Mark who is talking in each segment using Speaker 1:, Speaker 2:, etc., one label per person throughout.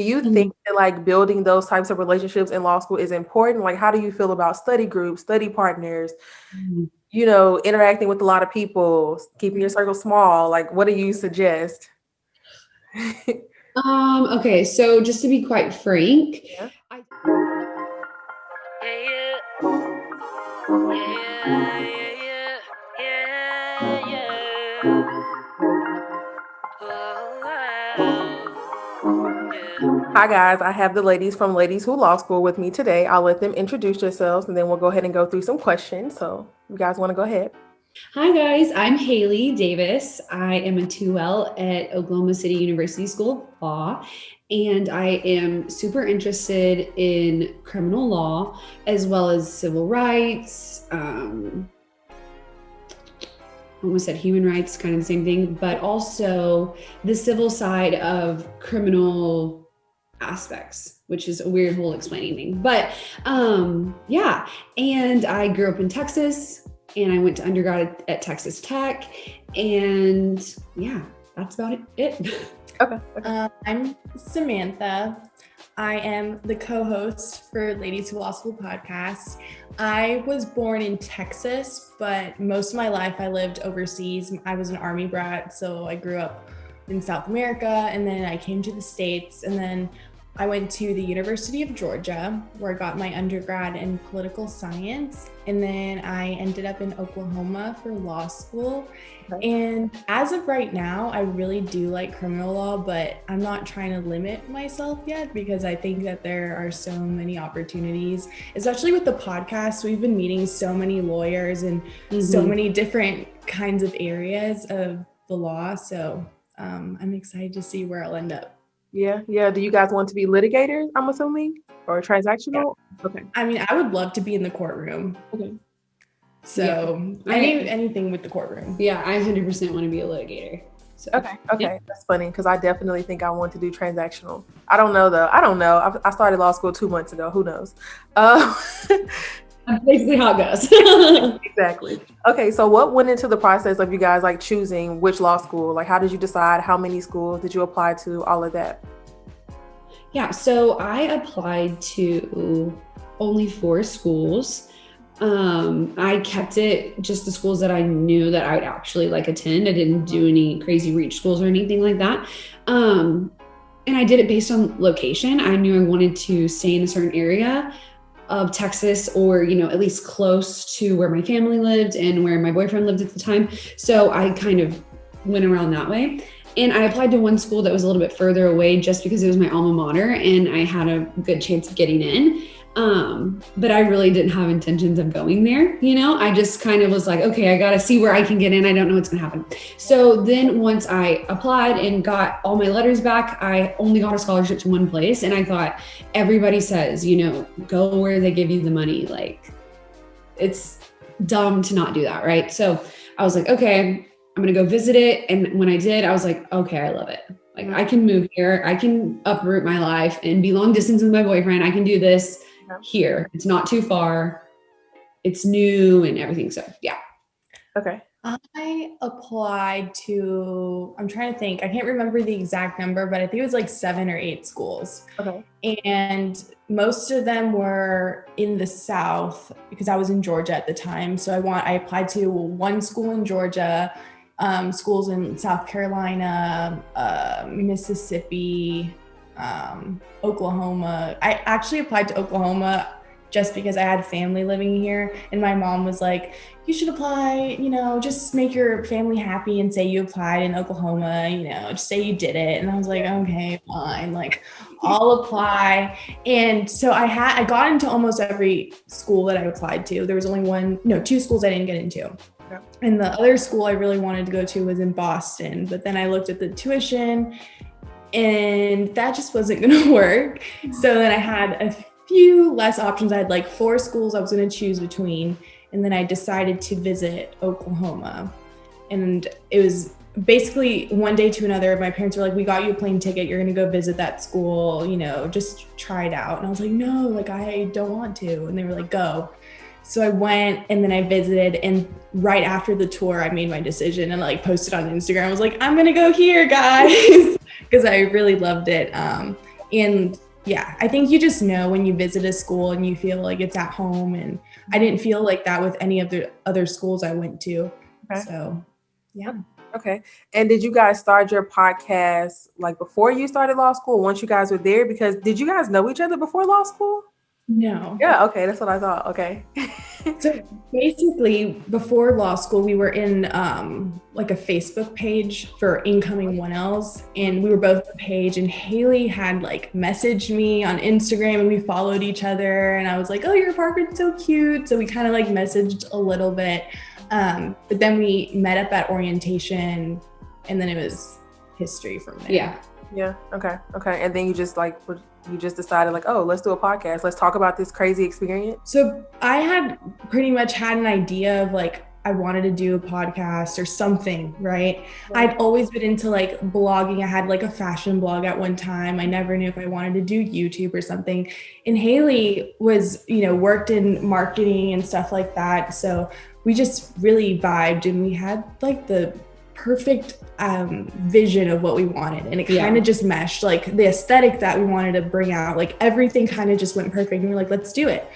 Speaker 1: Do you think that like building those types of relationships in law school is important? Like, how do you feel about study groups, study partners,
Speaker 2: Mhm.
Speaker 1: interacting with a lot of people, keeping your circle small? Like, what do you suggest?
Speaker 2: Okay, so just to be quite frank,
Speaker 1: Yeah.
Speaker 2: I
Speaker 1: Hi guys, I have the ladies from Ladies Who Law School with me today. I'll let them introduce yourselves and then we'll go ahead and go through some questions. So, you guys want to go ahead?
Speaker 2: Hi guys, I'm Haley Davis. I am a 2L at Oklahoma City University School of Law, and I am super interested in criminal law as well as civil rights. Almost said human rights, kind of the same thing, but also the civil side of criminal aspects, which is a weird whole explaining thing. But yeah, and I grew up in Texas and I went to undergrad at Texas Tech. And yeah, that's about it.
Speaker 1: Okay.
Speaker 3: I'm Samantha. I am the co-host for Ladies Who Law School podcast. I was born in Texas, but most of my life I lived overseas. I was an Army brat, so I grew up in South America, and then I came to the States, and then I went to the University of Georgia, where I got my undergrad in political science, and then I ended up in Oklahoma for law school. And as of right now, I really do like criminal law, but I'm not trying to limit myself yet because I think that there are so many opportunities, especially with the podcast. We've been meeting so many lawyers and so many different kinds of areas of the law. So I'm excited to see where I'll end up.
Speaker 1: Yeah. Do you guys want to be litigators, I'm assuming? Or transactional?
Speaker 3: Yeah.
Speaker 1: Okay.
Speaker 3: I mean, I would love to be in the courtroom.
Speaker 1: Okay.
Speaker 3: So anything with the courtroom.
Speaker 2: Yeah, I 100% want to be a litigator. So,
Speaker 1: Okay.
Speaker 2: yeah.
Speaker 1: That's funny because I definitely think I want to do transactional. I don't know though. I don't know. I started law school 2 months ago. Who knows?
Speaker 2: That's basically how it goes.
Speaker 1: Exactly. Okay. So what went into the process of you guys like choosing which law school? Like, how did you decide? How many schools did you apply to? All of that.
Speaker 2: Yeah, so I applied to only 4 schools. I kept it just the schools that I knew that I would actually like attend. I didn't do any crazy reach schools or anything like that. And I did it based on location. I knew I wanted to stay in a certain area of Texas, or, at least close to where my family lived and where my boyfriend lived at the time. So I kind of went around that way. And I applied to one school that was a little bit further away just because it was my alma mater and I had a good chance of getting in. But I really didn't have intentions of going there. I just kind of was like, okay, I got to see where I can get in. I don't know what's going to happen. So then once I applied and got all my letters back, I only got a scholarship to one place. And I thought, everybody says, go where they give you the money. Like, it's dumb to not do that. Right. So I was like, okay, I'm going to go visit it. And when I did, I was like, okay, I love it. Like, I can move here. I can uproot my life and be long distance with my boyfriend. I can do this here. It's not too far. It's new and everything. So yeah.
Speaker 1: Okay.
Speaker 3: I applied to, I'm trying to think, I can't remember the exact number, but I think it was like 7 or 8 schools.
Speaker 1: Okay.
Speaker 3: And most of them were in the South because I was in Georgia at the time. So I applied to one school in Georgia, schools in South Carolina, Mississippi, Oklahoma. I actually applied to Oklahoma just because I had family living here, and my mom was like, you should apply, just make your family happy and say you applied in Oklahoma, just say you did it. And I was like, okay, fine, like I'll apply. And so I got into almost every school that I applied to. There was only 2 schools I didn't get into. And the other school I really wanted to go to was in Boston, but then I looked at the tuition and that just wasn't going to work. So then I had a few less options. I had like 4 schools I was going to choose between. And then I decided to visit Oklahoma. And it was basically one day to another. My parents were like, we got you a plane ticket. You're going to go visit that school, just try it out. And I was like, no, like I don't want to. And they were like, go. So I went and then I visited, and right after the tour, I made my decision and posted on Instagram. I was like, I'm going to go here, guys, because I really loved it. And yeah, I think you just know when you visit a school and you feel like it's at home. And I didn't feel like that with any of the other schools I went to.
Speaker 1: Okay.
Speaker 3: So yeah.
Speaker 1: Okay. And did you guys start your podcast like before you started law school, once you guys were there? Because did you guys know each other before law school?
Speaker 3: No.
Speaker 1: Yeah. Okay. That's what I thought. Okay.
Speaker 3: So basically, before law school, we were in like a Facebook page for incoming 1Ls, and we were both on the page. And Haley had like messaged me on Instagram, and we followed each other. And I was like, "Oh, your apartment's so cute!" So we kind of like messaged a little bit, but then we met up at orientation, and then it was history from there.
Speaker 2: Yeah.
Speaker 1: Yeah. Okay. Okay. And then you just decided like, oh, let's do a podcast. Let's talk about this crazy experience.
Speaker 3: So I had pretty much had an idea of like, I wanted to do a podcast or something, right? I'd always been into like blogging. I had like a fashion blog at one time. I never knew if I wanted to do YouTube or something. And Haley was, worked in marketing and stuff like that. So we just really vibed, and we had like the perfect vision of what we wanted, and it kind of just meshed, like the aesthetic that we wanted to bring out, like everything kind of just went perfect, and we're like, let's do it.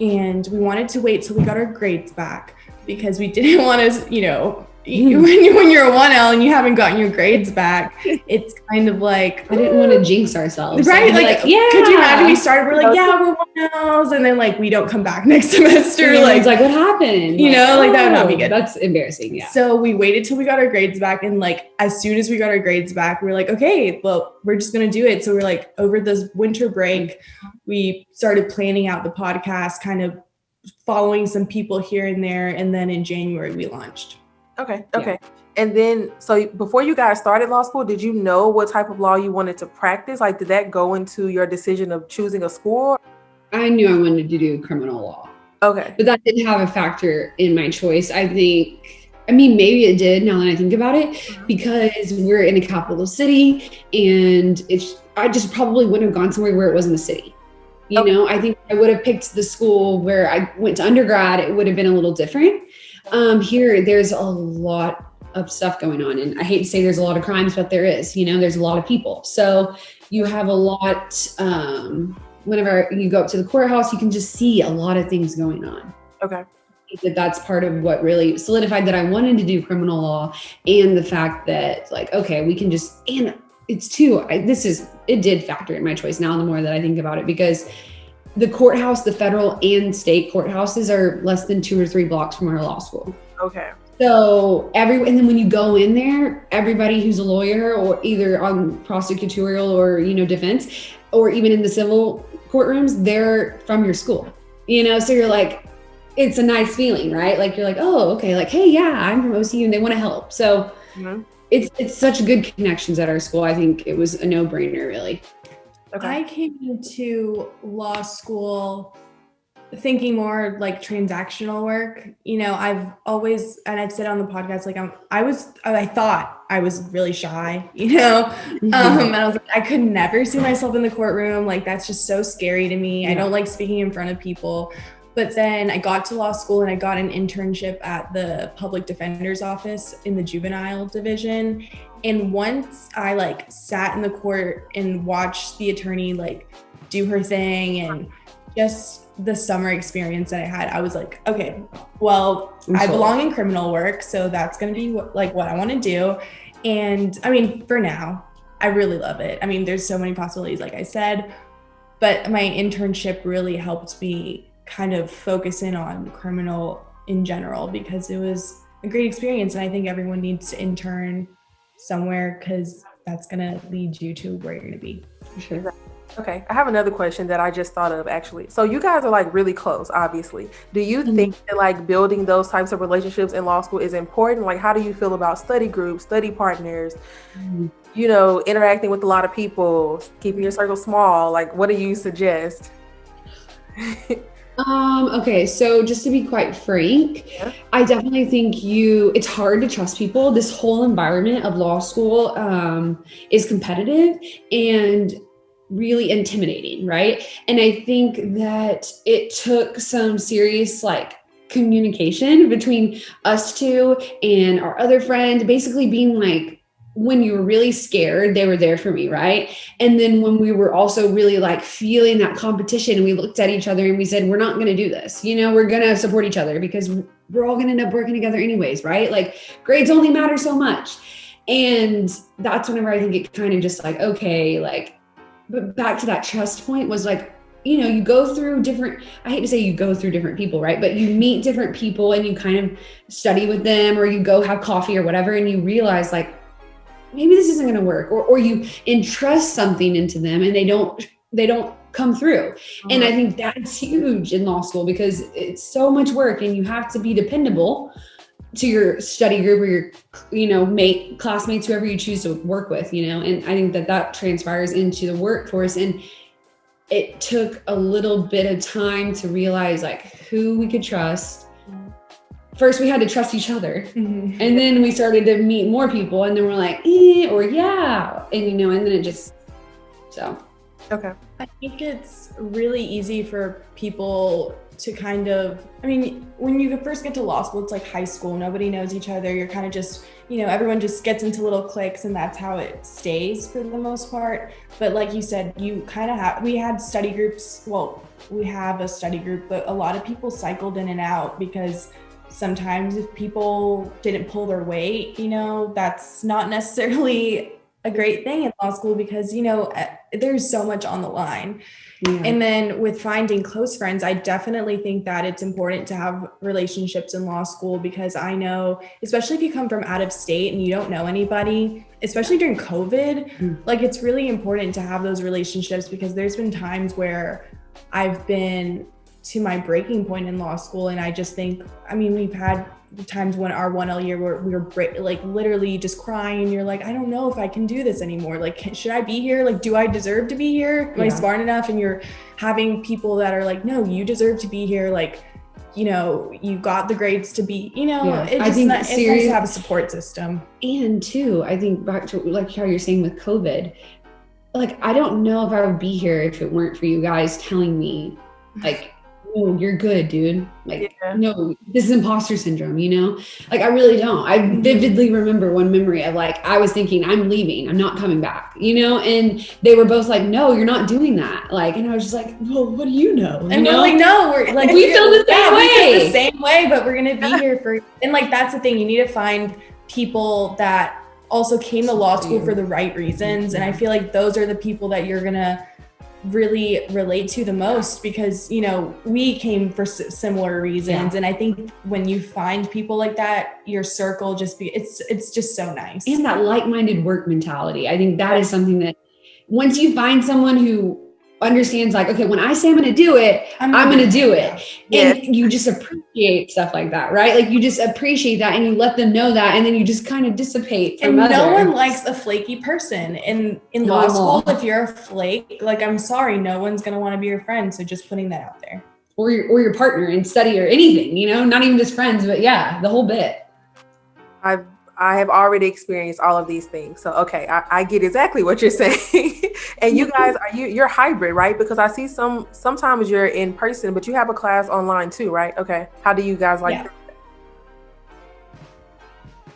Speaker 3: And we wanted to wait till we got our grades back, because we didn't want to, when you're a 1L and you haven't gotten your grades back, it's kind of like,
Speaker 2: I didn't want to jinx ourselves.
Speaker 3: Right? Like, could you imagine we started, we're like, yeah, we're 1Ls, and then like we don't come back next semester.
Speaker 2: Like, what happened?
Speaker 3: Like that would not be good.
Speaker 2: That's embarrassing. Yeah.
Speaker 3: So we waited till we got our grades back, and like as soon as we got our grades back, we were like, okay, well, we're just gonna do it. So we're like, over this winter break, we started planning out the podcast, kind of following some people here and there, and then in January we launched.
Speaker 1: Okay. And then, so before you guys started law school, did you know what type of law you wanted to practice? Like, did that go into your decision of choosing a school?
Speaker 2: I knew I wanted to do criminal law.
Speaker 1: Okay.
Speaker 2: But that didn't have a factor in my choice. Maybe it did now that I think about it, because we're in a capital city, and I just probably wouldn't have gone somewhere where it wasn't a city. I think I would have picked the school where I went to undergrad. It would have been a little different. Here, there's a lot of stuff going on, and I hate to say there's a lot of crimes, but there is, there's a lot of people. So you have a lot, whenever you go up to the courthouse, you can just see a lot of things going on.
Speaker 1: Okay.
Speaker 2: I think that's part of what really solidified that I wanted to do criminal law, and the fact that like, okay, we can just, and it's too, it did factor in my choice now the more that I think about it, because the courthouse, the federal and state courthouses are less than 2 or 3 blocks from our law school.
Speaker 1: Okay.
Speaker 2: So and then when you go in there, everybody who's a lawyer, or either on prosecutorial or, defense, or even in the civil courtrooms, they're from your school, so you're like, it's a nice feeling, right? Like, you're like, oh, okay. Like, hey, yeah, I'm from OCU, and they want to help. So it's such good connections at our school. I think it was a no-brainer, really.
Speaker 3: Okay. I came into law school thinking more like transactional work. I've always, and I've said on the podcast, like I thought I was really shy, and I was like, I could never see myself in the courtroom. Like, that's just so scary to me. I don't like speaking in front of people. But then I got to law school, and I got an internship at the public defender's office in the juvenile division. And once I like sat in the court and watched the attorney like do her thing, and just the summer experience that I had, I was like, okay, well, I belong in criminal work, so that's going to be what I want to do. And for now, I really love it. There's so many possibilities, like I said, but my internship really helped me kind of focus in on criminal in general, because it was a great experience. And I think everyone needs to intern somewhere, because that's going to lead you to where you're going to be.
Speaker 2: For sure.
Speaker 1: Okay. I have another question that I just thought of, actually. So you guys are like really close, obviously. Do you think that like building those types of relationships in law school is important? Like, how do you feel about study groups, study partners, interacting with a lot of people, keeping your circle small? Like, what do you suggest?
Speaker 2: Okay, so just to be quite frank, I definitely think it's hard to trust people. This whole environment of law school is competitive and really intimidating, right? And I think that it took some serious communication between us two and our other friend, basically being like, when you were really scared, they were there for me, right? And then when we were also really like feeling that competition, and we looked at each other and we said, we're not going to do this. You know, we're going to support each other because we're all going to end up working together anyways, right? Like grades only matter so much. And that's whenever I think it kind of just like, okay, like, but back to that trust point was like, you know, you go through different, I hate to say you go through different people, right? But you meet different people and you kind of study with them, or you go have coffee or whatever, and you realize like, maybe this isn't going to work, or you entrust something into them and they don't come through. And I think that's huge in law school because it's so much work and you have to be dependable to your study group or your, you know, classmates, whoever you choose to work with, you know. And I think that transpires into the workforce. And it took a little bit of time to realize like who we could trust. First, we had to trust each other. Mm-hmm. And then we started to meet more people, and then we're like, or yeah. And, you know, and then it just, so.
Speaker 1: Okay.
Speaker 3: I think it's really easy for people to kind of, I mean, when you first get to law school, it's like high school. Nobody knows each other. You're kind of just, you know, everyone just gets into little cliques, and that's how it stays for the most part. But like you said, you kind of we had study groups. Well, we have a study group, but a lot of people cycled in and out because sometimes if people didn't pull their weight, you know, that's not necessarily a great thing in law school because, you know, there's so much on the line. Yeah. And then with finding close friends, I definitely think that it's important to have relationships in law school because I know, especially if you come from out of state and you don't know anybody, especially during COVID, like it's really important to have those relationships because there's been times where I've been to my breaking point in law school. And I just think, I mean, we've had times when our 1L year where we were like literally just crying and you're like, I don't know if I can do this anymore. Like, should I be here? Like, do I deserve to be here? Am I smart enough? And you're having people that are like, no, you deserve to be here. Like, you know, you got the grades to be, you know, it's just it's nice to have a support system.
Speaker 2: And too, I think back to like how you're saying with COVID, like, I don't know if I would be here if it weren't for you guys telling me like, oh, you're good, dude. Like, no, this is imposter syndrome, you know? Like, I really don't. I vividly remember one memory of like, I was thinking, I'm leaving, I'm not coming back, you know? And they were both like, no, you're not doing that. Like, and I was just like, well, what do you know?
Speaker 3: And we're like, no, we're like,
Speaker 2: we feel the same way.
Speaker 3: We feel the same way, but we're going to be here for, and like, that's the thing. You need to find people that also came to law school for the right reasons. And I feel like those are the people that you're going to really relate to the most because, you know, we came for similar reasons. And I think when you find people like that, your circle it's just so nice.
Speaker 2: And that like-minded work mentality. I think that is something that once you find someone who understands like, okay, when I say I'm going to do it, I'm going to do it. And you just appreciate stuff like that, right? Like you just appreciate that and you let them know that. And then you just kind of dissipate.
Speaker 3: And no one likes a flaky person. And in law school, if you're a flake, like, I'm sorry, no one's going to want to be your friend. So just putting that out there.
Speaker 2: Or your partner in study or anything, you know, not even just friends, but yeah, the whole bit.
Speaker 1: I have already experienced all of these things. So, okay, I get exactly what you're saying. And you guys, you're hybrid, right? Because I see sometimes you're in person, but you have a class online too, right? Okay. How do you guys like that?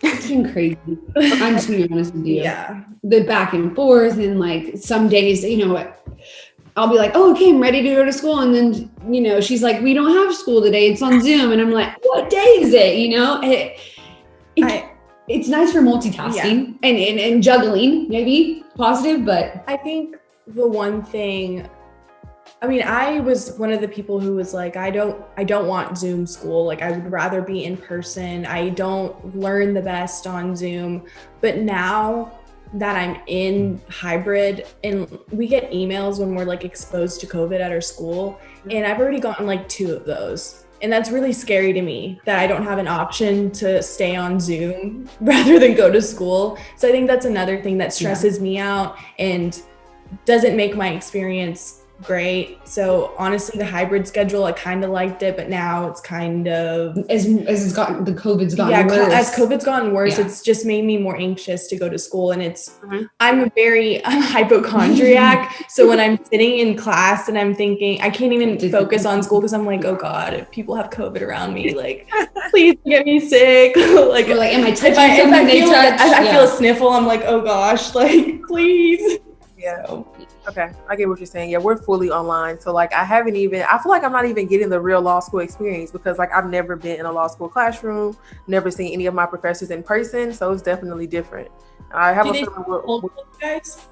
Speaker 2: It's been crazy. I'm just gonna be honest with you. Yeah. The back and forth and like some days, you know, I'll be like, oh, okay, I'm ready to go to school. And then, you know, she's like, we don't have school today. It's on Zoom. And I'm like, what day is it? You know, it's nice for multitasking and juggling, maybe positive, but
Speaker 3: I think the one thing, I mean, I was one of the people who was like, I don't want Zoom school. Like, I would rather be in person. I don't learn the best on Zoom. But now that I'm in hybrid and we get emails when we're like exposed to COVID at our school, and I've already gotten like 2 of those. And that's really scary to me that I don't have an option to stay on Zoom rather than go to school. So I think that's another thing that stresses me out and doesn't make my experience great. So honestly, the hybrid schedule, I kind of liked it, but now it's kind of
Speaker 2: as it's gotten, the COVID's gotten worse.
Speaker 3: As COVID's gotten worse, it's just made me more anxious to go to school. And I'm a hypochondriac. So when I'm sitting in class and I'm thinking, I can't even focus on school because I'm like, oh God, if people have COVID around me, like, please get me sick. Like,
Speaker 2: am I touching something they touch?
Speaker 3: I feel a sniffle, I'm like, oh gosh, like, please.
Speaker 1: Yeah. So. Okay, I get what you're saying. Yeah, we're fully online. So like I feel like I'm not even getting the real law school experience because like I've never been in a law school classroom, never seen any of my professors in person. So it's definitely different. I have
Speaker 3: guys?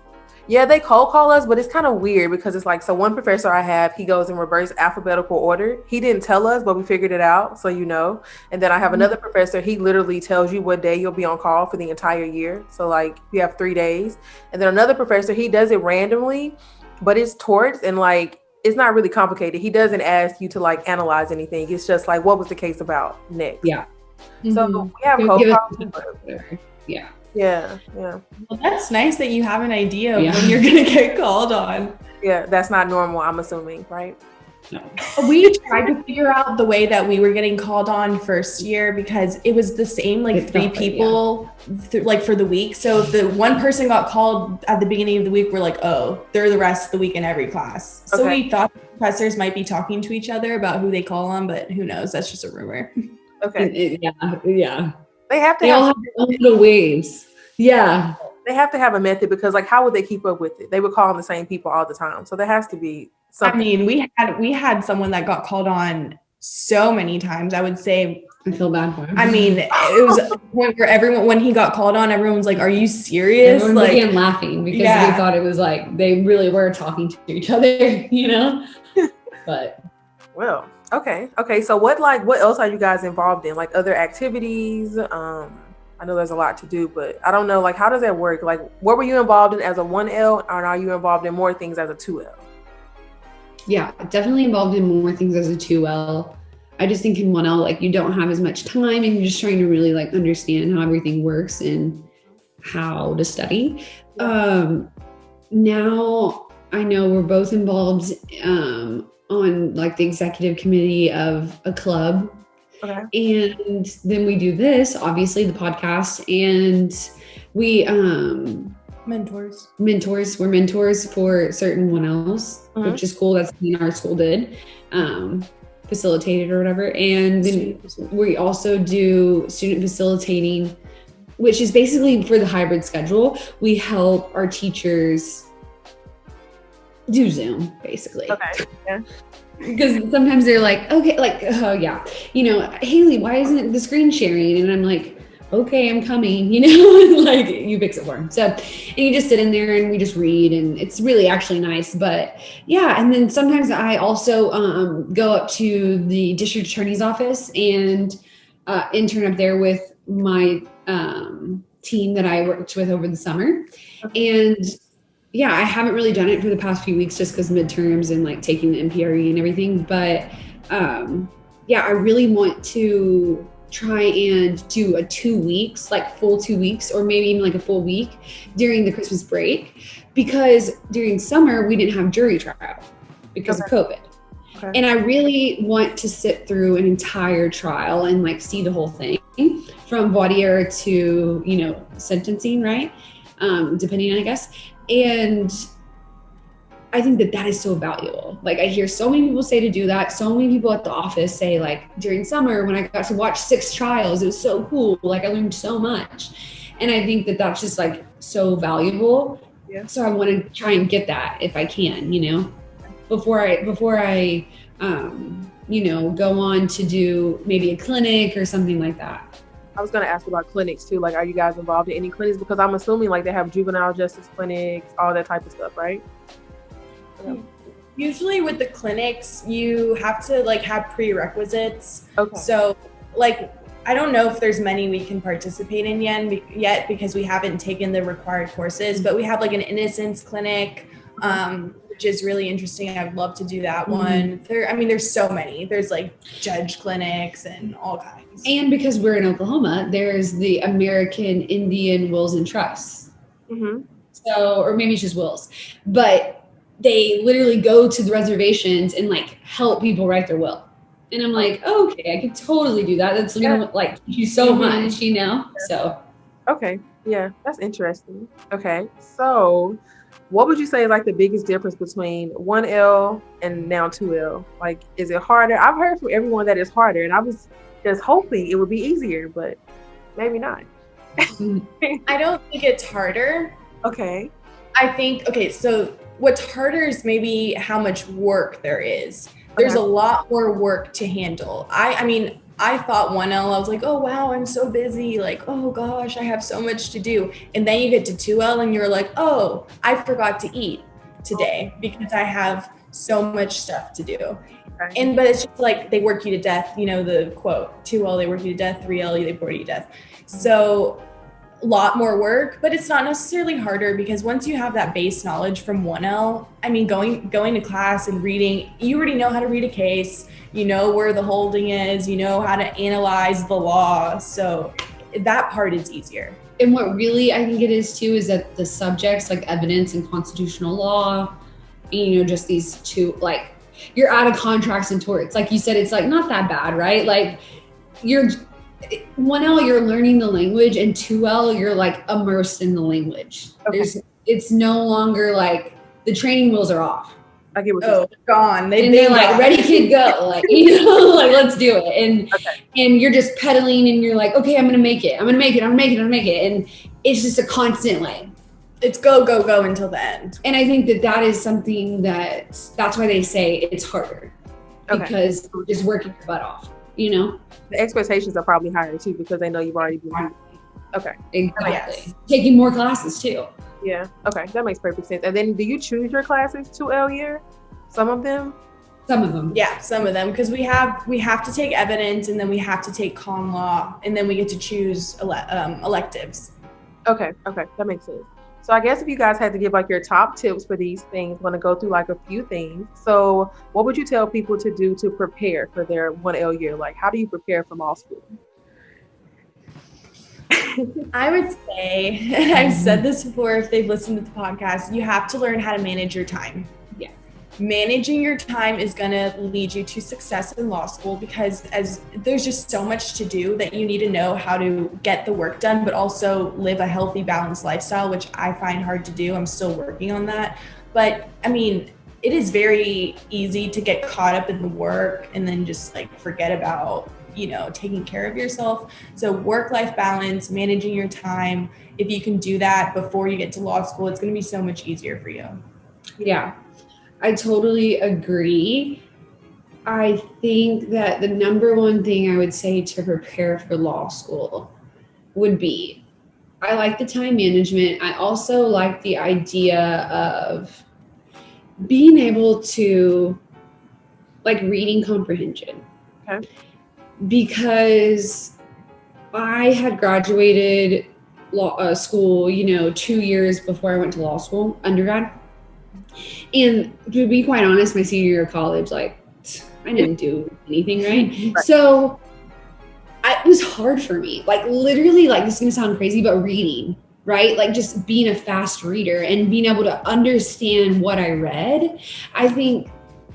Speaker 1: Yeah, they cold call us, but it's kind of weird because it's like, so one professor I have, he goes in reverse alphabetical order. He didn't tell us, but we figured it out. So, you know, and then I have another professor, he literally tells you what day you'll be on call for the entire year. So like you have 3 days. And then another professor, he does it randomly, but it's torts and like, it's not really complicated. He doesn't ask you to like analyze anything. It's just like, what was the case about next?
Speaker 2: Yeah.
Speaker 1: So we have cold calls.
Speaker 2: Yeah.
Speaker 1: Yeah.
Speaker 3: Well, that's nice that you have an idea of when you're going to get called on.
Speaker 1: Yeah, that's not normal, I'm assuming, right?
Speaker 2: No.
Speaker 3: We tried to figure out the way that we were getting called on first year because it was the same, like 3 people, like for the week. So if the one person got called at the beginning of the week, we're like, oh, they're the rest of the week in every class. So we thought professors might be talking to each other about who they call on, but who knows? That's just a rumor.
Speaker 1: Okay.
Speaker 2: Yeah.
Speaker 1: They have to
Speaker 2: have their own little waves. Yeah.
Speaker 1: They have to have a method because like how would they keep up with it? They would call on the same people all the time. So there has to be something.
Speaker 3: I mean, we had someone that got called on so many times. I would say
Speaker 2: I feel bad for him.
Speaker 3: I mean, it was a point where everyone, when he got called on, everyone was like, are you serious?
Speaker 2: Everyone began laughing because they thought it was like they really were talking to each other, you know? But
Speaker 1: well, okay. So what else are you guys involved in? Like other activities? I know there's a lot to do, but I don't know, like, how does that work? Like, what were you involved in as a 1L, or are you involved in more things as a 2L?
Speaker 2: Yeah, definitely involved in more things as a 2L. I just think in 1L, like, you don't have as much time and you're just trying to really, like, understand how everything works and how to study. Now, I know we're both involved on, like, the executive committee of a club.
Speaker 1: Okay.
Speaker 2: And then we do this, obviously the podcast, and we
Speaker 3: mentors.
Speaker 2: We're mentors for certain 1Ls, which is cool. That's what our school did, facilitated or whatever. And then we also do student facilitating, which is basically for the hybrid schedule. We help our teachers do Zoom, basically.
Speaker 1: Okay. Yeah.
Speaker 2: Because sometimes they're like, okay, like, oh yeah, you know, Haley, why isn't the screen sharing? And I'm like, okay, I'm coming, you know, like you fix it for them. So, and you just sit in there and we just read, and it's really actually nice. But yeah, and then sometimes I also go up to the district attorney's office and intern up there with my team that I worked with over the summer. And yeah, I haven't really done it for the past few weeks just because midterms and like taking the MPRE and everything. But yeah, I really want to try and do a 2 weeks, like full 2 weeks, or maybe even like a full week during the Christmas break, because during summer we didn't have jury trial because of COVID. Okay. And I really want to sit through an entire trial and like see the whole thing from voir dire to, you know, sentencing, right? Depending on, I guess. And I think that is so valuable. Like I hear so many people say to do that. So many people at the office say like during summer when I got to watch 6 trials, it was so cool. Like I learned so much. And I think that that's just like so valuable. Yeah. So I want to try and get that if I can, you know, before I you know, go on to do maybe a clinic or something like that.
Speaker 1: I was going to ask about clinics too. Like, are you guys involved in any clinics? Because I'm assuming like they have juvenile justice clinics, all that type of stuff, right?
Speaker 3: Yeah. Usually with the clinics, you have to like have prerequisites. Okay. So like, I don't know if there's many we can participate in yet because we haven't taken the required courses, but we have like an innocence clinic, which is really interesting. I would love to do that one. There's so many. There's like judge clinics and all kinds.
Speaker 2: And because we're in Oklahoma, there's the American Indian Wills and Trusts. Mm-hmm. So, or maybe it's just wills. But they literally go to the reservations and like help people write their will. And I'm like, oh, okay, I could totally do that. That's going to like teach you so much, you know? So.
Speaker 1: Okay. Yeah, that's interesting. Okay. So what would you say is like the biggest difference between 1L and now 2L? Like, is it harder? I've heard from everyone that it's harder, and I was just hoping it would be easier, but maybe not.
Speaker 3: I don't think it's harder.
Speaker 1: Okay.
Speaker 3: I think, okay, so what's harder is maybe how much work there is. There's a lot more work to handle. I mean, I thought 1L, I was like, oh, wow, I'm so busy. Like, oh gosh, I have so much to do. And then you get to 2L and you're like, oh, I forgot to eat today because I have so much stuff to do. Right. But it's just like, they work you to death, you know, the quote, 2L, they work you to death, 3L, they bore you to death. So a lot more work, but it's not necessarily harder because once you have that base knowledge from 1L, I mean, going to class and reading, you already know how to read a case, you know where the holding is, you know how to analyze the law. So that part is easier.
Speaker 2: And what really I think it is too is that the subjects like evidence and constitutional law, you know, just these two, like you're out of contracts and torts. Like you said, it's like not that bad, right? Like 1L, you're learning the language, and 2L, you're like immersed in the language. Okay. It's no longer like the training wheels are off.
Speaker 1: I get what
Speaker 3: you're gone.
Speaker 2: They're like, ready, kid, go. Like, you know, like, let's do it. And you're just pedaling and you're like, okay, I'm going to make it. I'm going to make it. I'm going to make it. And it's just a constant like,
Speaker 3: it's go, go, go until the end.
Speaker 2: And I think that is something that's why they say it's harder because you're just working your butt off, you know?
Speaker 1: The expectations are probably higher too because they know you've already been doing it. Okay.
Speaker 2: Exactly. Yes. Taking more classes too.
Speaker 1: Yeah. Okay. That makes perfect sense. And then do you choose your classes 2L year? Some of them?
Speaker 2: Some of them.
Speaker 3: Yeah, some of them. Because we have to take evidence and then we have to take con law and then we get to choose electives.
Speaker 1: Okay. That makes sense. So I guess if you guys had to give like your top tips for these things, I'm going to go through like a few things. So what would you tell people to do to prepare for their 1L year? Like, how do you prepare for law school?
Speaker 3: I would say, and I've said this before, if they've listened to the podcast, you have to learn how to manage your time.
Speaker 2: Yeah.
Speaker 3: Managing your time is going to lead you to success in law school because as there's just so much to do that you need to know how to get the work done, but also live a healthy, balanced lifestyle, which I find hard to do. I'm still working on that. But I mean, it is very easy to get caught up in the work and then just like forget about, you know, taking care of yourself. So work-life balance, managing your time. If you can do that before you get to law school, it's going to be so much easier for you.
Speaker 2: Yeah. I totally agree. I think that the number one thing I would say to prepare for law school would be, I like the time management. I also like the idea of being able to like reading comprehension.
Speaker 1: Okay. Because
Speaker 2: I had graduated law school, you know, 2 years before I went to law school, undergrad. And to be quite honest, my senior year of college, like I didn't do anything, right? So it was hard for me, like literally, like this is gonna sound crazy, but reading, right? Like just being a fast reader and being able to understand what I read. I think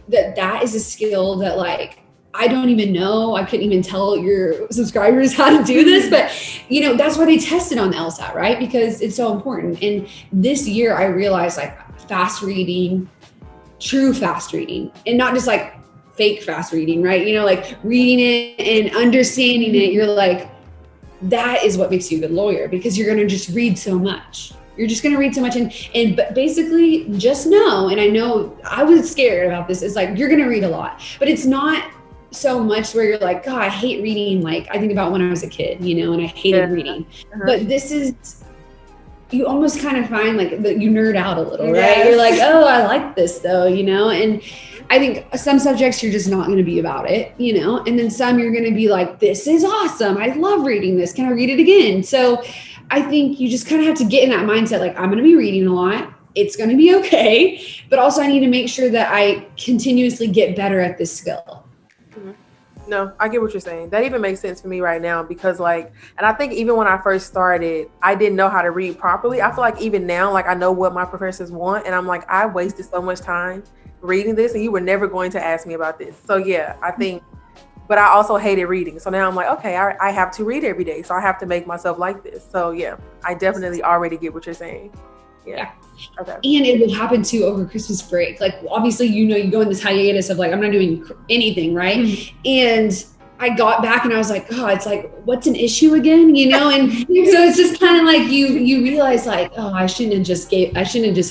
Speaker 2: that is a skill that like, I don't even know. I couldn't even tell your subscribers how to do this, but you know, that's why they tested on the LSAT, right? Because it's so important. And this year I realized like fast reading, true fast reading, and not just like fake fast reading, right? You know, like reading it and understanding it. You're like, that is what makes you a good lawyer because you're going to just read so much. You're just going to read so much. But basically just know, and I know I was scared about this. It's like, you're going to read a lot, but it's not so much where you're like, God, I hate reading. Like I think about when I was a kid, you know, and I hated reading, but this is, you almost kind of find like that you nerd out a little, right? Yes. You're like, oh, I like this though, you know? And I think some subjects you're just not going to be about it, you know? And then some you're going to be like, this is awesome. I love reading this. Can I read it again? So I think you just kind of have to get in that mindset. Like I'm going to be reading a lot. It's going to be okay. But also I need to make sure that I continuously get better at this skill.
Speaker 1: No, I get what you're saying. That even makes sense for me right now because like, and I think even when I first started, I didn't know how to read properly. I feel like even now, like I know what my professors want, and I'm like, I wasted so much time reading this, and you were never going to ask me about this. So yeah, I think, but I also hated reading. So now I'm like, okay, I have to read every day, so I have to make myself like this. So yeah, I definitely already get what you're saying. Yeah. Okay.
Speaker 2: And it will happen too over Christmas break. Like obviously, you know, you go in this hiatus of like, I'm not doing anything, right? Mm-hmm. And I got back and I was like, oh, it's like, what's an issue again? You know? And so it's just kind of like you realize like, oh, I shouldn't have just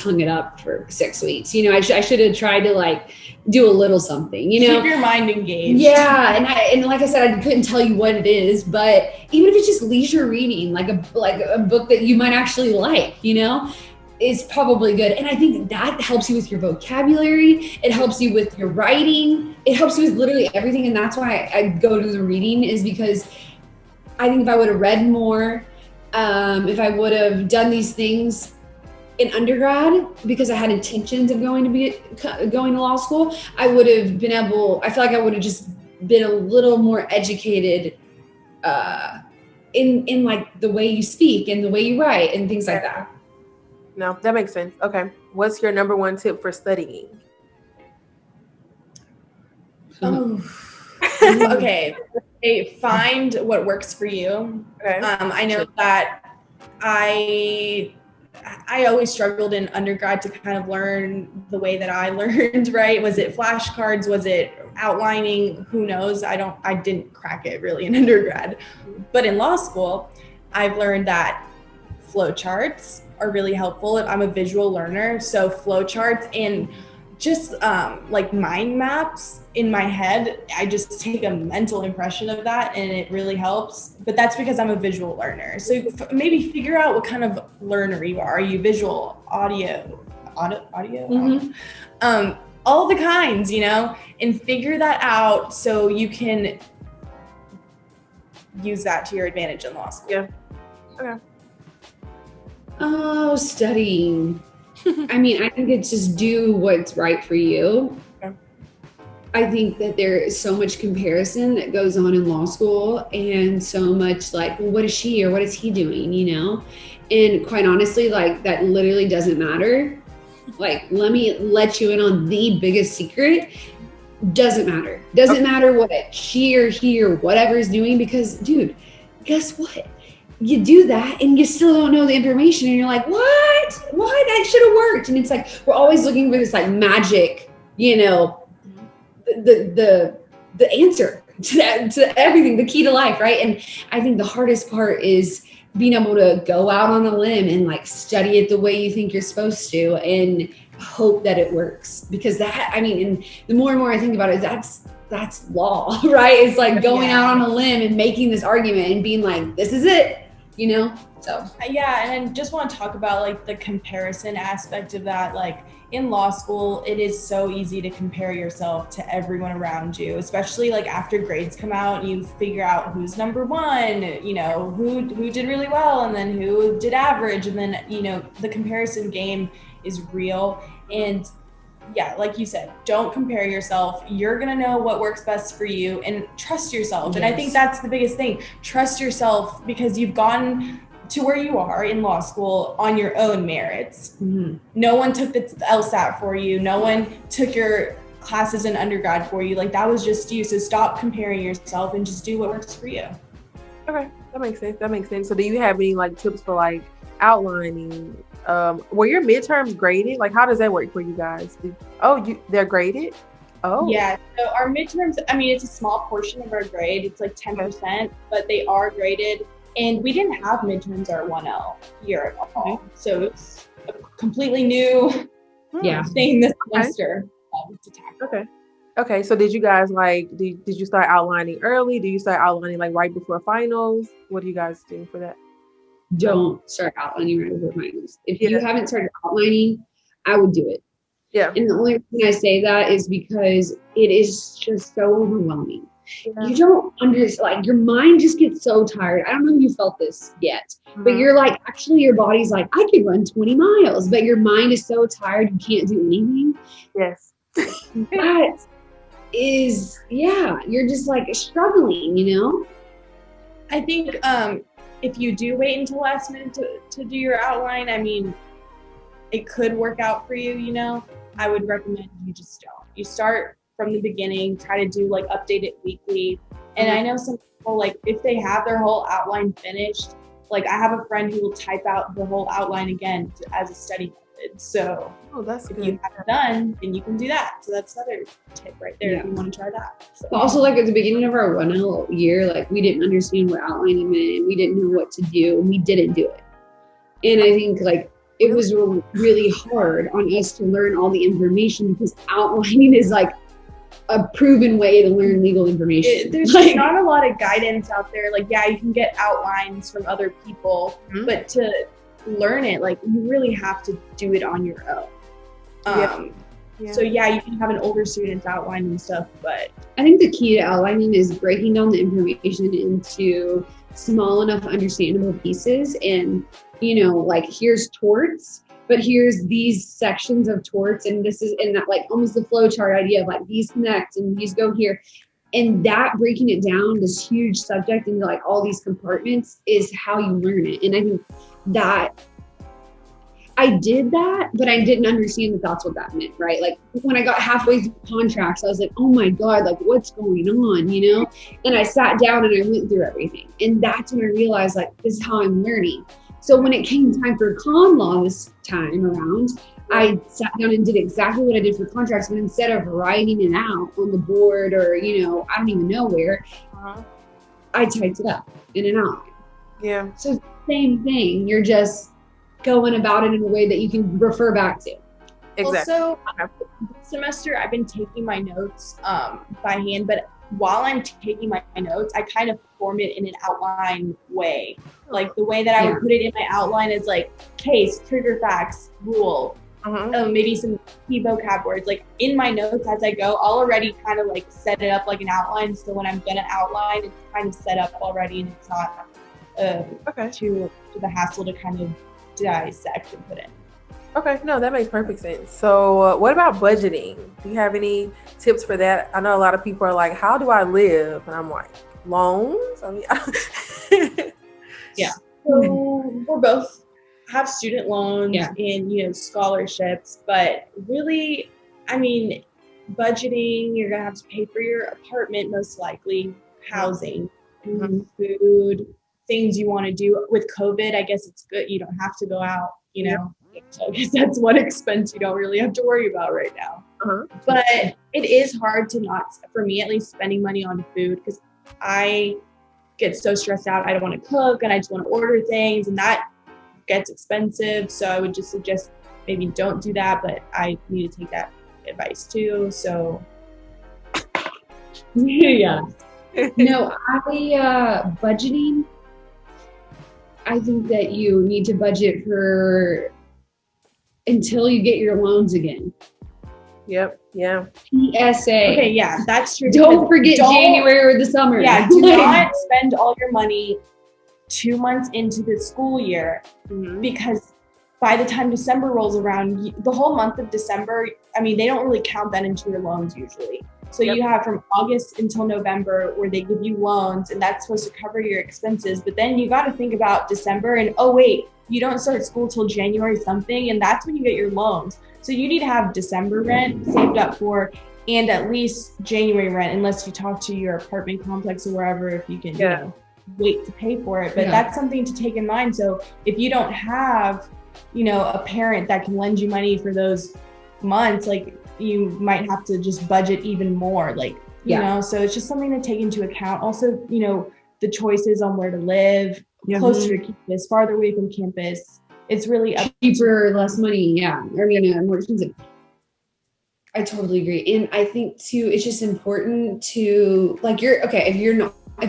Speaker 2: hung it up for 6 weeks. You know, I should have tried to like do a little something, you know?
Speaker 3: Keep your mind engaged.
Speaker 2: Yeah. And like I said, I couldn't tell you what it is, but even if it's just leisure reading, like a book that you might actually like, you know, is probably good. And I think that helps you with your vocabulary. It helps you with your writing. It helps you with literally everything. And that's why I go to the reading, is because I think if I would have read more, if I would have done these things in undergrad, because I had intentions of going to law school, I would have been able, I feel like I would have just been a little more educated in like the way you speak and the way you write and things like that.
Speaker 1: No, that makes sense. Okay. What's your number one tip for studying?
Speaker 3: Oh, okay. Find what works for you. Okay. I know that I always struggled in undergrad to kind of learn the way that I learned, right? Was it flashcards? Was it outlining? Who knows? I didn't crack it really in undergrad. But in law school, I've learned that flowcharts are really helpful. I'm a visual learner, so flowcharts and just like mind maps in my head, I just take a mental impression of that and it really helps. But that's because I'm a visual learner. So maybe figure out what kind of learner you are. Are you visual, audio? Mm-hmm. All the kinds, you know, and figure that out so you can use that to your advantage in law school.
Speaker 1: Yeah. Okay.
Speaker 2: Oh, studying. I mean, I think it's just do what's right for you. Okay. I think that there is so much comparison that goes on in law school, and so much like, well, what is she or what is he doing, you know? And quite honestly, like that literally doesn't matter. Like, let me let you in on the biggest secret. Doesn't matter. Doesn't matter what she or he or whatever is doing, because dude, guess what? You do that and you still don't know the information and you're like, what? That should have worked. And it's like, we're always looking for this like magic, you know, the answer to that, to everything, the key to life. Right. And I think the hardest part is being able to go out on a limb and like study it the way you think you're supposed to and hope that it works, because that, I mean, and the more and more I think about it, that's law, right? It's like going out on a limb and making this argument and being like, this is it, you know? So
Speaker 3: yeah, and I just want to talk about like the comparison aspect of that. Like in law school, it is so easy to compare yourself to everyone around you, especially like after grades come out, you figure out who's number one, you know, who did really well and then who did average, and then, you know, the comparison game is real. And yeah, like you said, don't compare yourself. You're going to know what works best for you, and trust yourself. Yes. And I think that's the biggest thing. Trust yourself, because you've gone to where you are in law school on your own merits. Mm-hmm. No one took the LSAT for you. No one took your classes in undergrad for you. Like that was just you. So stop comparing yourself and just do what works for you.
Speaker 1: Okay. That makes sense. So do you have any like tips for like outlining? Were your midterms graded? Like, how does that work for you guys? They're graded? Oh.
Speaker 3: Yeah. So our midterms, I mean, it's a small portion of our grade. It's like 10%, but they are graded. And we didn't have midterms our 1L year at all. Okay. So it's a completely new thing this semester to tackle.
Speaker 1: Okay. So did you guys like, did you start outlining early? Do you start outlining like right before finals? What do you guys do for that?
Speaker 2: Don't start outlining right before finals. If you haven't started outlining, I would do it.
Speaker 1: Yeah.
Speaker 2: And the only reason I say that is because it is just so overwhelming. Yeah. You don't understand, like your mind just gets so tired. I don't know if you felt this yet, but you're like, actually your body's like, I could run 20 miles, but your mind is so tired you can't do anything.
Speaker 1: Yes.
Speaker 2: But is, you're just like struggling, you know?
Speaker 3: I think if you do wait until last minute to do your outline, I mean, it could work out for you, you know? I would recommend you just don't. You start from the beginning, try to do like update it weekly. And I know some people, like if they have their whole outline finished, like I have a friend who will type out the whole outline again as a study method. So
Speaker 1: that's
Speaker 3: if
Speaker 1: good.
Speaker 3: you have it done, then you can do that. So that's another tip right there if you want to try that. So.
Speaker 2: But also, like at the beginning of our 1L year, like we didn't understand what outlining meant, and we didn't know what to do, and we didn't do it. And I think like it was really hard on us to learn all the information because outlining is like a proven way to learn legal information.
Speaker 3: There's like, not a lot of guidance out there. Like, yeah, you can get outlines from other people, but to learn it, like you really have to do it on your own. So yeah, you can have an older student's outline and stuff, but
Speaker 2: I think the key to outlining is breaking down the information into small enough understandable pieces. And you know, like here's torts, but here's these sections of torts, and this is, and that like almost the flow chart idea of like these connect and these go here. And that breaking it down, this huge subject into like all these compartments is how you learn it. And I think that I did that, but I didn't understand that that's what that meant, right? Like when I got halfway through contracts, I was like, oh my God, like what's going on, you know? And I sat down and I went through everything. And that's when I realized like, this is how I'm learning. So when it came time for con law this time around, I sat down and did exactly what I did for contracts, but instead of writing it out on the board or, you know, I don't even know where, I typed it up in an outline.
Speaker 1: Yeah.
Speaker 2: So same thing. You're just going about it in a way that you can refer back to.
Speaker 3: Exactly. Also, this semester I've been taking my notes by hand, but while I'm taking my notes, I kind of form it in an outline way. Like the way that I would put it in my outline is like case, trigger facts, rule, maybe some key vocab words. Like in my notes as I go, I'll already kind of like set it up like an outline. So when I'm gonna outline, it's kind of set up already, and it's not too the hassle to kind of dissect and put in.
Speaker 1: Okay, no, that makes perfect sense. So what about budgeting? Do you have any tips for that? I know a lot of people are like, how do I live? And I'm like, loans? I mean,
Speaker 3: yeah. So we're both have student loans and, you know, scholarships, but really, I mean, budgeting, you're going to have to pay for your apartment, most likely, housing, food, things you want to do. With COVID, I guess it's good. You don't have to go out, you know. So I guess that's one expense you don't really have to worry about right now. But it is hard to not, for me at least, spending money on food because I get so stressed out. I don't want to cook and I just want to order things, and that gets expensive. So I would just suggest maybe don't do that, but I need to take that advice too. So
Speaker 2: yeah. No, budgeting, I think that you need to budget for until you get your loans again.
Speaker 1: Yep. Yeah.
Speaker 2: PSA.
Speaker 3: Okay. Yeah, that's true.
Speaker 2: Don't forget January or the summer.
Speaker 3: Yeah. Do not spend all your money 2 months into the school year because by the time December rolls around, the whole month of December, I mean, they don't really count that into your loans usually. So you have from August until November where they give you loans, and that's supposed to cover your expenses. But then you got to think about December and, oh, wait, you don't start school till January something, and that's when you get your loans. So you need to have December rent saved up for, and at least January rent, unless you talk to your apartment complex or wherever, if you can, you know, wait to pay for it. But that's something to take in mind. So if you don't have, you know, a parent that can lend you money for those months, like you might have to just budget even more, like, you know, so it's just something to take into account. Also, you know, the choices on where to live, closer to campus, farther away from campus. It's really
Speaker 2: cheaper, less money. Yeah. I mean, more expensive. I totally agree. And I think too, it's just important to like, if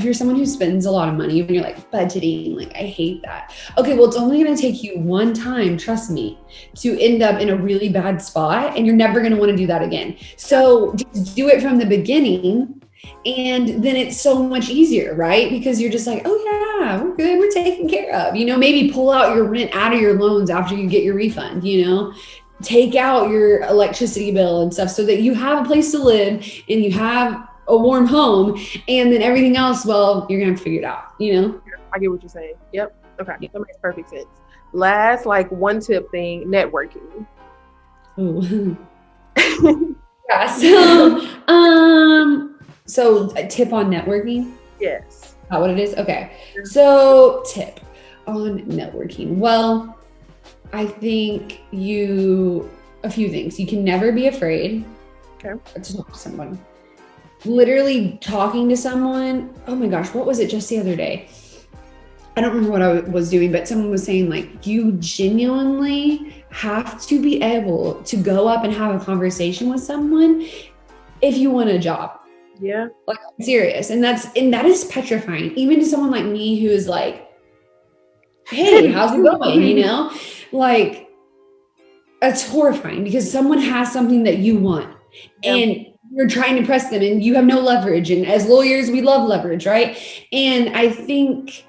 Speaker 2: you're someone who spends a lot of money and you're like budgeting, like I hate that. Okay, well, it's only going to take you one time, trust me, to end up in a really bad spot, and you're never going to want to do that again. So just do it from the beginning, and then it's so much easier, right? Because you're just like, oh yeah, we're good, we're taken care of. You know, maybe pull out your rent out of your loans after you get your refund, you know, take out your electricity bill and stuff so that you have a place to live and you have a warm home, and then everything else, well, you're gonna have to figure it out, you know?
Speaker 1: I get what you're saying. Yep. Okay. That makes perfect sense. Last, like, one tip thing, networking.
Speaker 2: Ooh. Yeah. So a tip on networking?
Speaker 1: Yes.
Speaker 2: Is that what it is? Okay. So tip on networking. Well, I think a few things. You can never be afraid to talk to someone. Literally talking to someone. Oh my gosh, what was it just the other day? I don't remember what I was doing, but someone was saying, like, you genuinely have to be able to go up and have a conversation with someone if you want a job.
Speaker 1: Yeah.
Speaker 2: Like, I'm serious. And that is petrifying. Even to someone like me who is like, hey, how's it going? You know, like, it's horrifying because someone has something that you want and you're trying to press them and you have no leverage. And as lawyers, we love leverage, right? And I think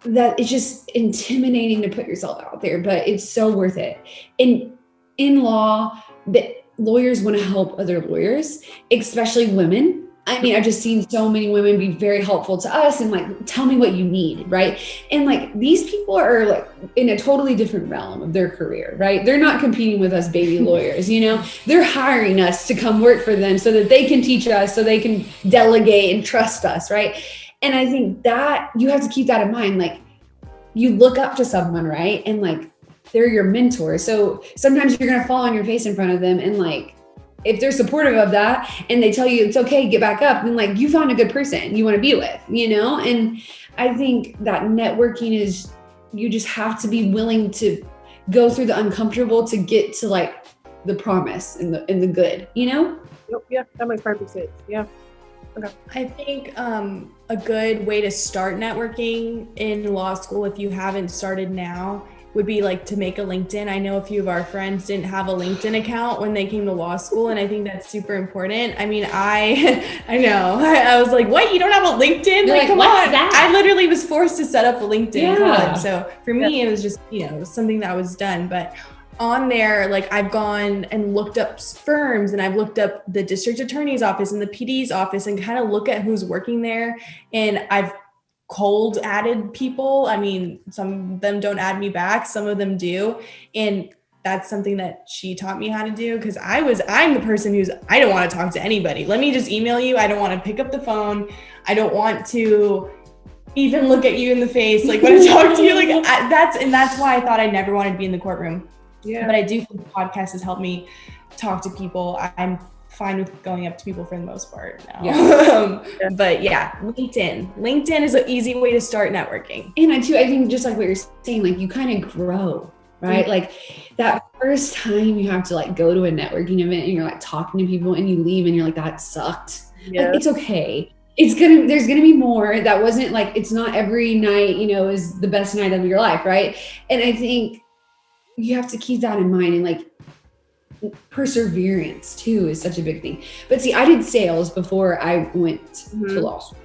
Speaker 2: that it's just intimidating to put yourself out there, but it's so worth it. And in law, the lawyers want to help other lawyers, especially women. I mean, I've just seen so many women be very helpful to us and like, tell me what you need, right? And like, these people are like in a totally different realm of their career, right? They're not competing with us baby lawyers, you know? They're hiring us to come work for them so that they can teach us, so they can delegate and trust us, right? And I think that you have to keep that in mind. Like, you look up to someone, right? And like, they're your mentor. So sometimes you're going to fall on your face in front of them. And like, if they're supportive of that and they tell you it's okay, get back up, then like, you found a good person you want to be with, you know? And I think that networking is, you just have to be willing to go through the uncomfortable to get to like the promise and the good, you know?
Speaker 1: Yep. Yeah, that makes perfect sense. Yeah. Okay.
Speaker 3: I think a good way to start networking in law school, if you haven't started now, would be like to make a LinkedIn. I know a few of our friends didn't have a LinkedIn account when they came to law school, and I think that's super important. I mean, I know, I was like, what? You don't have a LinkedIn? Like, come on. That? I literally was forced to set up a LinkedIn in college. So for me, it was just, you know, something that was done. But on there, like, I've gone and looked up firms, and I've looked up the district attorney's office and the PD's office and kind of look at who's working there. And I've cold added people. I mean, some of them don't add me back, some of them do. And that's something that she taught me how to do, because I'm the person I don't want to talk to anybody. Let me just email you. I don't want to pick up the phone. I don't want to even look at you in the face, like, when I talk to you. Like, that's why I thought I never wanted to be in the courtroom. Yeah. But I do think the podcast has helped me talk to people. I'm fine with going up to people for the most part now. Yeah. But yeah, LinkedIn is an easy way to start networking.
Speaker 2: And I think just like what you're saying, like, you kind of grow, right? Mm-hmm. Like, that first time you have to like go to a networking event and you're like talking to people and you leave and you're like, that sucked. Yeah. Like, it's okay. There's gonna be more. That wasn't like, it's not every night, you know, is the best night of your life, right? And I think you have to keep that in mind, and like, perseverance too is such a big thing. But see, I did sales before I went to law school.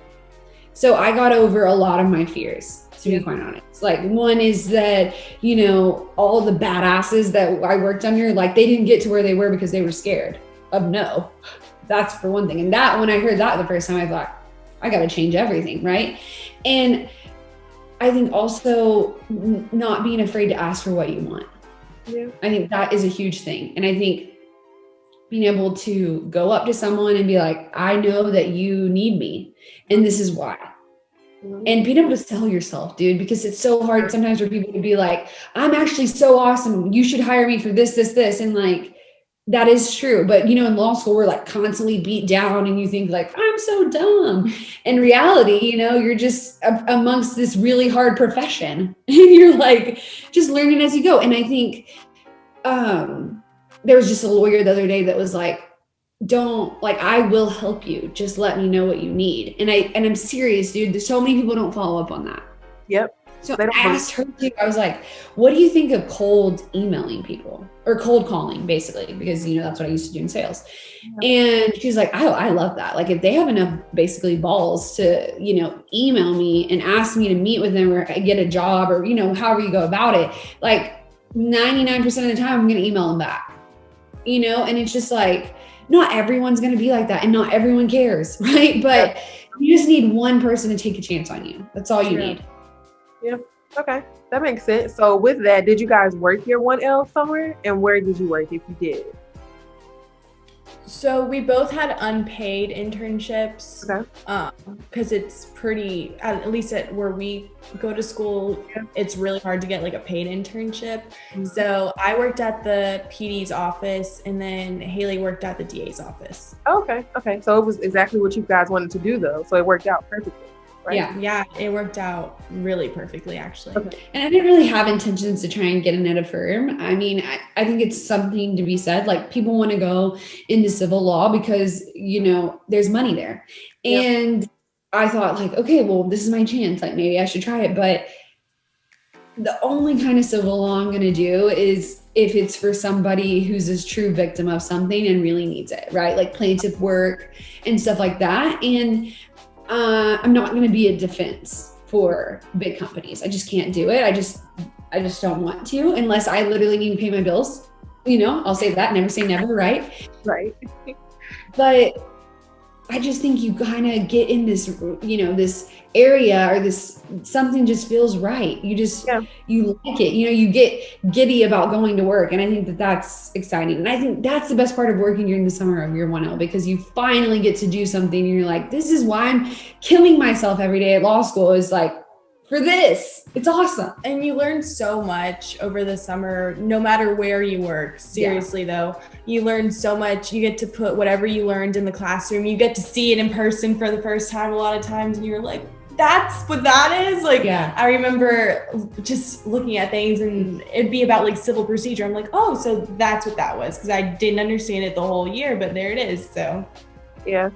Speaker 2: So I got over a lot of my fears, to be quite honest. Like, one is that, you know, all the badasses that I worked under, like, they didn't get to where they were because they were scared of no. That's for one thing. And that, when I heard that the first time, I thought, I got to change everything, right? And I think also not being afraid to ask for what you want. Yeah. I think that is a huge thing. And I think being able to go up to someone and be like, I know that you need me, and this is why. Mm-hmm. And being able to sell yourself, dude, because it's so hard sometimes for people to be like, I'm actually so awesome, you should hire me for this. And like, that is true. But, you know, in law school, we're like constantly beat down and you think like, I'm so dumb. In reality, you know, you're just amongst this really hard profession and you're like just learning as you go. And I think there was just a lawyer the other day that was like, I will help you. Just let me know what you need. And I'm serious, dude. There's so many people don't follow up on that. Yep. So I asked her too, I was like, what do you think of cold emailing people, or cold calling, basically? Because, you know, that's what I used to do in sales. Yeah. And she's like, I love that. Like, if they have enough basically balls to, you know, email me and ask me to meet with them or get a job, or, you know, however you go about it, like, 99% of the time I'm going to email them back, you know? And it's just like, not everyone's going to be like that and not everyone cares, right? But you just need one person to take a chance on you. That's all you need.
Speaker 1: Yeah. Okay. That makes sense. So with that, did you guys work your 1L somewhere? And where did you work if you did?
Speaker 3: So we both had unpaid internships,
Speaker 1: Okay.
Speaker 3: because it's pretty, at least at where we go to school, it's really hard to get like a paid internship.
Speaker 1: Mm-hmm.
Speaker 3: So I worked at the PD's office, and then Haley worked at the DA's office.
Speaker 1: Okay. Okay. So it was exactly what you guys wanted to do though. So it worked out perfectly. Right?
Speaker 3: Yeah, it worked out really perfectly, actually.
Speaker 2: Okay. And I didn't really have intentions to try and get in at a firm. I mean, I think it's something to be said. Like, people want to go into civil law because, you know, there's money there. Yep. And I thought, like, okay, well, this is my chance. Like, maybe I should try it. But the only kind of civil law I'm going to do is if it's for somebody who's a true victim of something and really needs it, right? Like plaintiff work and stuff like that. And I'm not going to be a defense for big companies. I just can't do it. I just don't want to, unless I literally need to pay my bills. You know, I'll say that, never say never, right?
Speaker 1: Right.
Speaker 2: But I just think you kind of get in this, you know, this area or this, something just feels right. You just, you like it, you know, you get giddy about going to work. And I think that that's exciting. And I think that's the best part of working during the summer of your 1L, because you finally get to do something and you're like, this is why I'm killing myself every day at law school, is like, for this. It's awesome.
Speaker 3: And you learn so much over the summer, no matter where you work. Seriously, though, you learn so much. You get to put whatever you learned in the classroom. You get to see it in person for the first time a lot of times. And you're like, that's what that is? Like, I remember just looking at things, and it'd be about like civil procedure. I'm like, oh, so that's what that was. Because I didn't understand it the whole year, but there it is. So, yeah.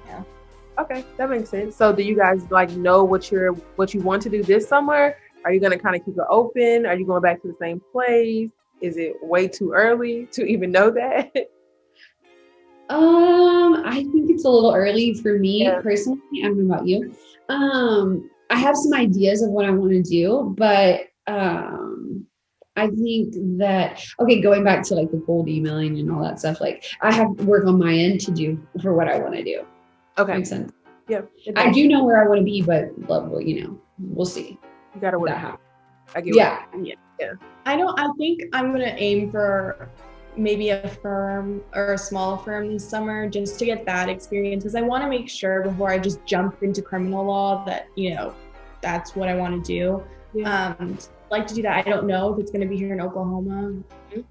Speaker 1: Okay, that makes sense. So do you guys like know what you want to do this summer? Are you going to kind of keep it open? Are you going back to the same place? Is it way too early to even know that?
Speaker 2: I think it's a little early for me personally. I don't know about you. I have some ideas of what I want to do, but I think that, okay, going back to like the cold emailing and all that stuff, like I have work on my end to do for what I want to do.
Speaker 1: Okay.
Speaker 2: Makes sense.
Speaker 1: Yeah.
Speaker 2: I do know where I want to be, but you know, we'll see.
Speaker 1: You gotta work.
Speaker 2: I get yeah.
Speaker 3: I think I'm gonna aim for maybe a firm or a small firm this summer, just to get that experience, because I want to make sure before I just jump into criminal law that, you know, that's what I want to do. Like to do that. I don't know if it's going to be here in Oklahoma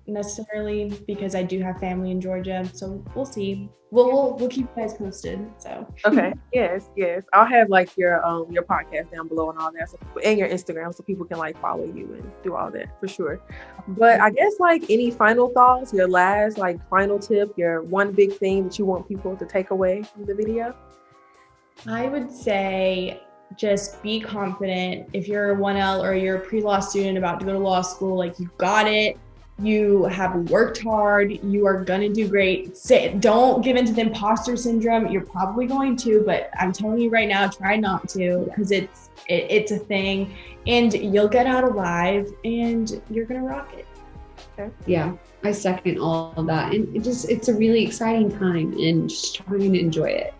Speaker 3: necessarily, because I do have family in Georgia, so we'll see. We'll keep you guys posted. So
Speaker 1: okay, yes, I'll have like your podcast down below and all that, so, and your Instagram, so people can like follow you and do all that for sure. But I guess like any final thoughts, your last like final tip, your one big thing that you want people to take away from the video?
Speaker 3: I would say just be confident. If you're a 1L or you're a pre-law student about to go to law school, like, you got it. You have worked hard. You are going to do great. Don't give into the imposter syndrome. You're probably going to, but I'm telling you right now, try not to, because it's a thing, and you'll get out alive and you're going to rock it.
Speaker 2: Okay. Yeah, I second all of that. And it's a really exciting time, and just try and enjoy it.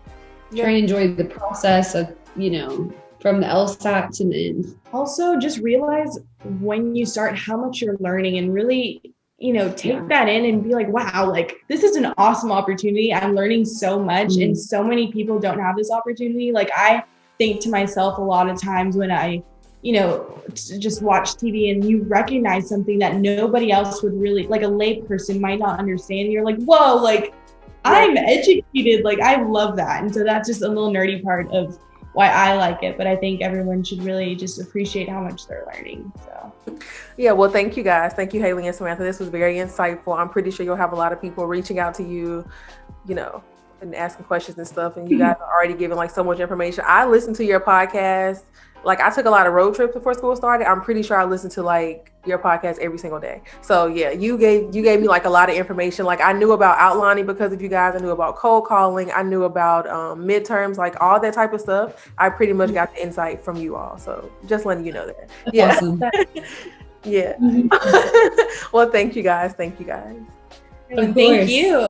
Speaker 2: Try and enjoy the process of, you know, from the LSAT to the end. Also, just realize when you start how much you're learning, and really, you know, take that in and be like, wow, like, this is an awesome opportunity. I'm learning so much, and so many people don't have this opportunity. Like, I think to myself a lot of times when I, you know, just watch TV and you recognize something that nobody else would really, like a lay person might not understand. And you're like, whoa, like, I'm educated. Like, I love that. And so that's just a little nerdy part of why I like it, but I think everyone should really just appreciate how much they're learning. So
Speaker 1: yeah, well, thank you guys. Thank you, Haley and Samantha. This was very insightful. I'm pretty sure you'll have a lot of people reaching out to you, you know, and asking questions and stuff. And you guys are already giving like so much information. I listened to your podcast. Like, I took a lot of road trips before school started. I'm pretty sure I listened to like your podcast every single day. So yeah, you gave me like a lot of information. Like, I knew about outlining because of you guys. I knew about cold calling. I knew about midterms, like all that type of stuff. I pretty much got the insight from you all. So just letting you know that.
Speaker 2: That's awesome.
Speaker 1: Yeah. Well, thank you guys. Thank you guys.
Speaker 2: Of
Speaker 3: Thank
Speaker 2: course.
Speaker 3: you.